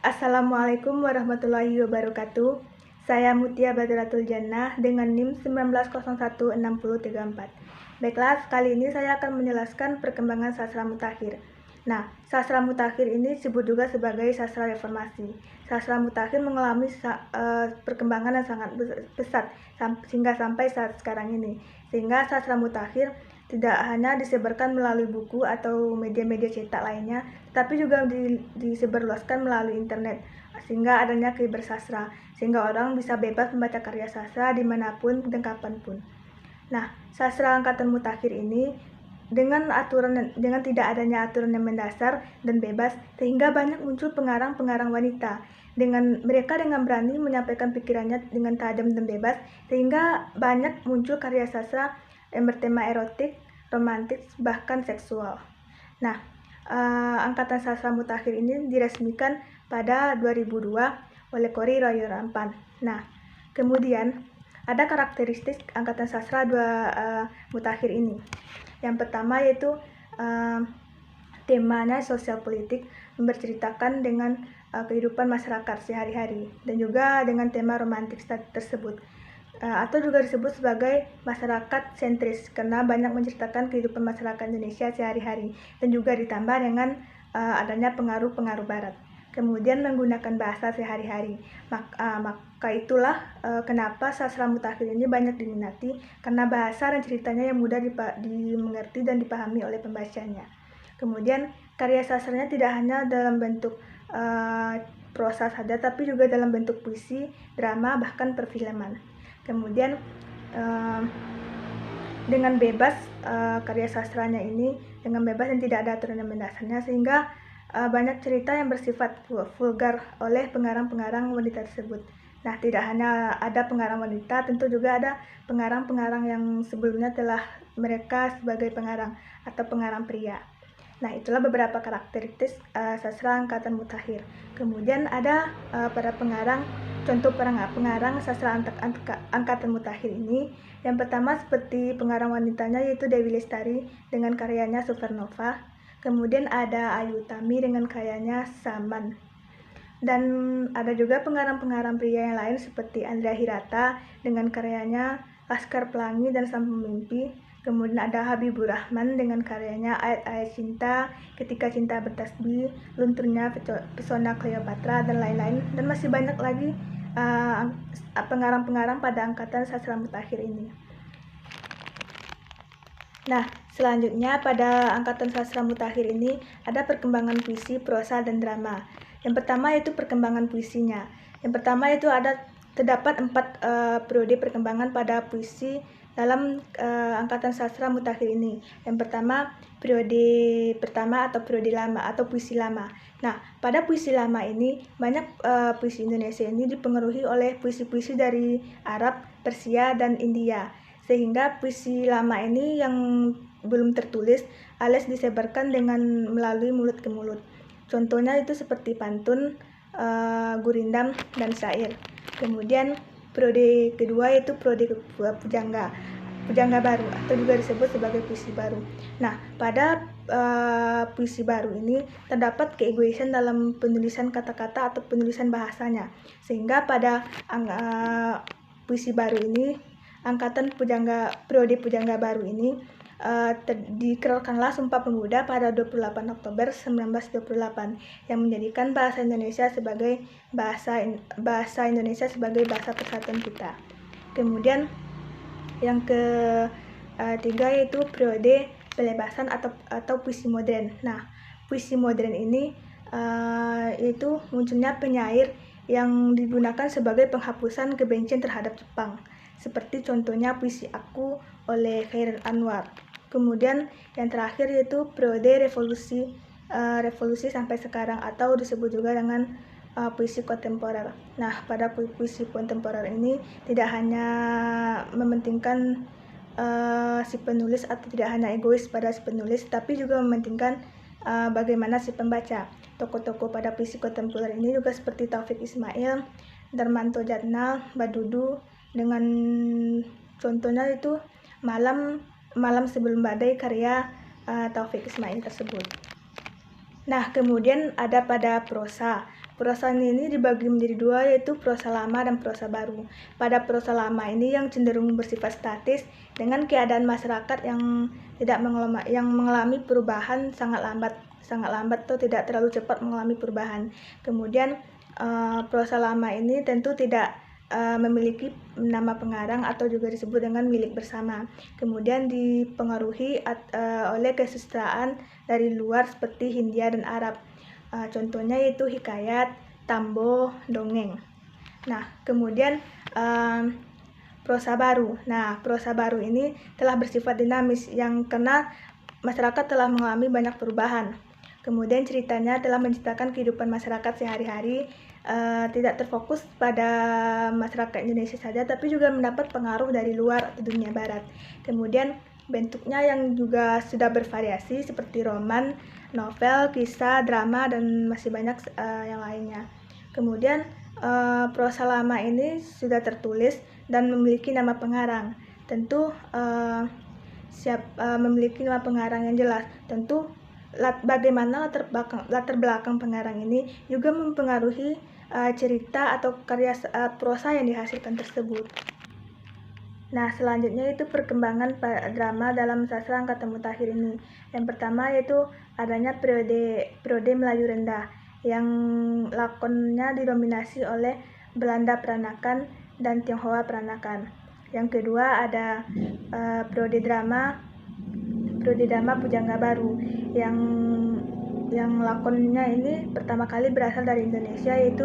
Assalamualaikum warahmatullahi wabarakatuh. Saya Mutia Badaratul Jannah dengan NIM 19016034. Baiklah, kali ini saya akan menjelaskan perkembangan sastra mutakhir. Nah, sastra mutakhir ini disebut juga sebagai sastra reformasi. Sastra mutakhir mengalami perkembangan yang sangat pesat sehingga sampai saat sekarang ini. Sehingga sastra mutakhir tidak hanya disebarkan melalui buku atau media-media cetak lainnya, tapi juga disebarluaskan melalui internet, sehingga adanya kibersastra, sehingga orang bisa bebas membaca karya sastra dimanapun dan kapanpun. Nah, sastra angkatan mutakhir ini dengan tidak adanya aturan yang mendasar dan bebas, sehingga banyak muncul pengarang-pengarang wanita. Mereka dengan berani menyampaikan pikirannya dengan tajam dan bebas, sehingga banyak muncul karya sastra yang bertema erotik, romantis, bahkan seksual. Nah, angkatan sastra mutakhir ini diresmikan pada 2002 oleh Kori Royorampan. Nah, kemudian ada karakteristik angkatan sastra mutakhir ini. Yang pertama yaitu temanya sosial politik, berceritakan dengan kehidupan masyarakat sehari-hari, dan juga dengan tema romantik tersebut, atau juga disebut sebagai masyarakat sentris karena banyak menceritakan kehidupan masyarakat Indonesia sehari-hari, dan juga ditambah dengan adanya pengaruh-pengaruh barat. Kemudian menggunakan bahasa sehari-hari, maka itulah kenapa sastra mutakhir ini banyak diminati, karena bahasa dan ceritanya yang mudah dimengerti dan dipahami oleh pembacanya. Kemudian karya sastranya tidak hanya dalam bentuk prosa saja, tapi juga dalam bentuk puisi, drama, bahkan perfilman. Kemudian dengan bebas karya sastranya ini dengan bebas dan tidak ada aturan yang mendasarnya, sehingga banyak cerita yang bersifat vulgar oleh pengarang-pengarang wanita tersebut. Nah, tidak hanya ada pengarang wanita, tentu juga ada pengarang-pengarang yang sebelumnya telah mereka sebagai pengarang atau pengarang pria. Nah, itulah beberapa karakteristik sastra angkatan mutakhir. Kemudian ada para pengarang, contoh pengarang sastra angkatan mutakhir ini. Yang pertama seperti pengarang wanitanya yaitu Dewi Lestari dengan karyanya Supernova. Kemudian ada Ayu Utami dengan karyanya Saman. Dan ada juga pengarang-pengarang pria yang lain seperti Andrea Hirata dengan karyanya Laskar Pelangi dan Sang Pemimpi. Kemudian ada Habibur Rahman dengan karyanya Ayat-Ayat Cinta, Ketika Cinta Bertasbih, Lunturnya Pesona Cleopatra, dan lain-lain. Dan masih banyak lagi pengarang-pengarang pada angkatan sastra mutakhir ini. Nah, selanjutnya pada angkatan sastra mutakhir ini ada perkembangan puisi, prosa, dan drama. Yang pertama yaitu perkembangan puisinya. Yang pertama itu terdapat 4 periode perkembangan pada puisi dalam angkatan sastra mutakhir ini. Yang pertama, periode pertama atau periode lama atau puisi lama. Nah, pada puisi lama ini banyak puisi Indonesia ini dipengaruhi oleh puisi-puisi dari Arab, Persia, dan India. Sehingga puisi lama ini yang belum tertulis alias disebarkan dengan melalui mulut ke mulut. Contohnya itu seperti pantun, gurindam, dan syair. Kemudian periode kedua yaitu periode pujangga baru atau juga disebut sebagai puisi baru. Nah, pada puisi baru ini terdapat keegoisan dalam penulisan kata-kata atau penulisan bahasanya, sehingga pada puisi baru ini angkatan periode pujangga baru ini dikeluarkanlah Sumpah Pemuda pada 28 Oktober 1928 yang menjadikan bahasa Indonesia sebagai bahasa Indonesia sebagai bahasa persatuan kita. Kemudian yang ketiga yaitu periode pelebasan atau puisi modern. Nah, puisi modern ini yaitu munculnya penyair yang digunakan sebagai penghapusan kebencian terhadap Jepang, seperti contohnya puisi Aku oleh Khairil Anwar. Kemudian yang terakhir yaitu periode revolusi sampai sekarang atau disebut juga dengan puisi kontemporer. Nah, pada puisi kontemporer ini tidak hanya mementingkan si penulis atau tidak hanya egois pada si penulis, tapi juga mementingkan bagaimana si pembaca. Tokoh-tokoh pada puisi kontemporer ini juga seperti Taufik Ismail, Darmanto Djatna, Badudu, dengan contohnya itu Malam Sebelum Badai karya Taufik Ismail tersebut. Nah, kemudian ada pada prosa. Prosa ini dibagi menjadi dua, yaitu prosa lama dan prosa baru. Pada prosa lama ini yang cenderung bersifat statis dengan keadaan masyarakat yang mengalami perubahan sangat lambat atau tidak terlalu cepat mengalami perubahan. Kemudian prosa lama ini tentu tidak memiliki nama pengarang atau juga disebut dengan milik bersama. Kemudian dipengaruhi oleh kesusastraan dari luar seperti Hindia dan Arab. Contohnya yaitu hikayat, tambo, dongeng. Nah, kemudian prosa baru. Nah, prosa baru ini telah bersifat dinamis yang karena masyarakat telah mengalami banyak perubahan. Kemudian ceritanya telah menciptakan kehidupan masyarakat sehari-hari, tidak terfokus pada masyarakat Indonesia saja, tapi juga mendapat pengaruh dari luar atau dunia barat. Kemudian bentuknya yang juga sudah bervariasi seperti roman, novel, kisah, drama, dan masih banyak yang lainnya. Kemudian prosa lama ini sudah tertulis dan memiliki nama pengarang. Tentu memiliki nama pengarang yang jelas. Tentu bagaimana latar belakang pengarang ini juga mempengaruhi cerita atau karya prosa yang dihasilkan tersebut. Nah, selanjutnya itu perkembangan drama dalam sastra angkatan mutakhir ini. Yang pertama yaitu adanya periode Melayu rendah yang lakonnya didominasi oleh Belanda Peranakan dan Tionghoa Peranakan. Yang kedua ada periode drama Pujangga Baru yang lakonnya ini pertama kali berasal dari Indonesia, yaitu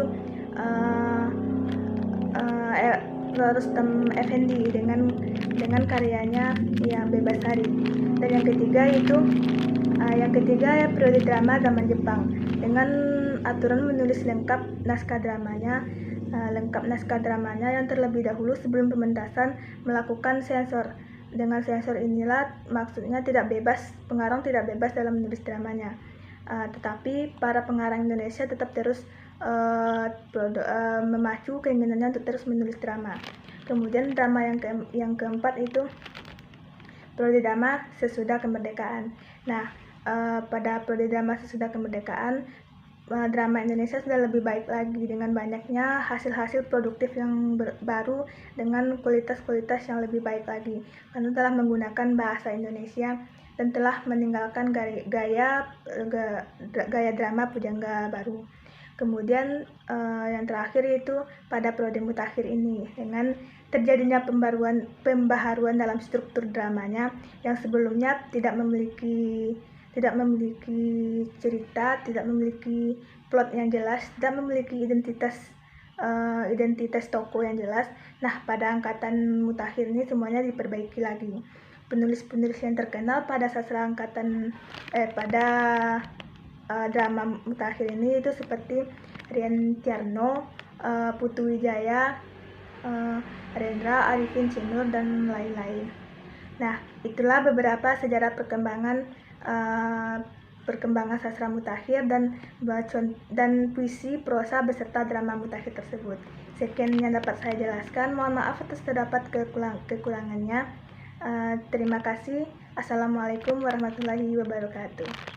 Rustem Effendi dengan karyanya yang Bebasari. Dan yang ketiga ya periode drama zaman Jepang dengan aturan menulis lengkap naskah dramanya yang terlebih dahulu sebelum pementasan melakukan sensor. Dengan sensor inilah maksudnya pengarang tidak bebas dalam menulis dramanya. Tetapi para pengarang Indonesia tetap terus memacu keinginannya untuk terus menulis drama. Kemudian drama yang keempat itu periode drama sesudah kemerdekaan. Nah, pada periode drama sesudah kemerdekaan, drama Indonesia sudah lebih baik lagi dengan banyaknya hasil-hasil produktif yang baru dengan kualitas-kualitas yang lebih baik lagi, karena telah menggunakan bahasa Indonesia dan telah meninggalkan gaya drama Pujangga Baru. Kemudian yang terakhir yaitu pada periode mutakhir ini dengan terjadinya pembaharuan dalam struktur dramanya yang sebelumnya tidak memiliki cerita, tidak memiliki plot yang jelas, tidak memiliki identitas tokoh yang jelas. Nah, pada angkatan mutakhir ini semuanya diperbaiki lagi. Penulis-penulis yang terkenal pada sastra drama mutakhir ini itu seperti Rian Tjarno, Putu Wijaya, Rendra, Arifin Sinur, dan lain-lain. Nah, itulah beberapa sejarah perkembangan sastra mutakhir dan puisi, prosa beserta drama mutakhir tersebut. Sekian yang dapat saya jelaskan. Mohon maaf atas terdapat kekurangannya. Terima kasih. Assalamualaikum warahmatullahi wabarakatuh.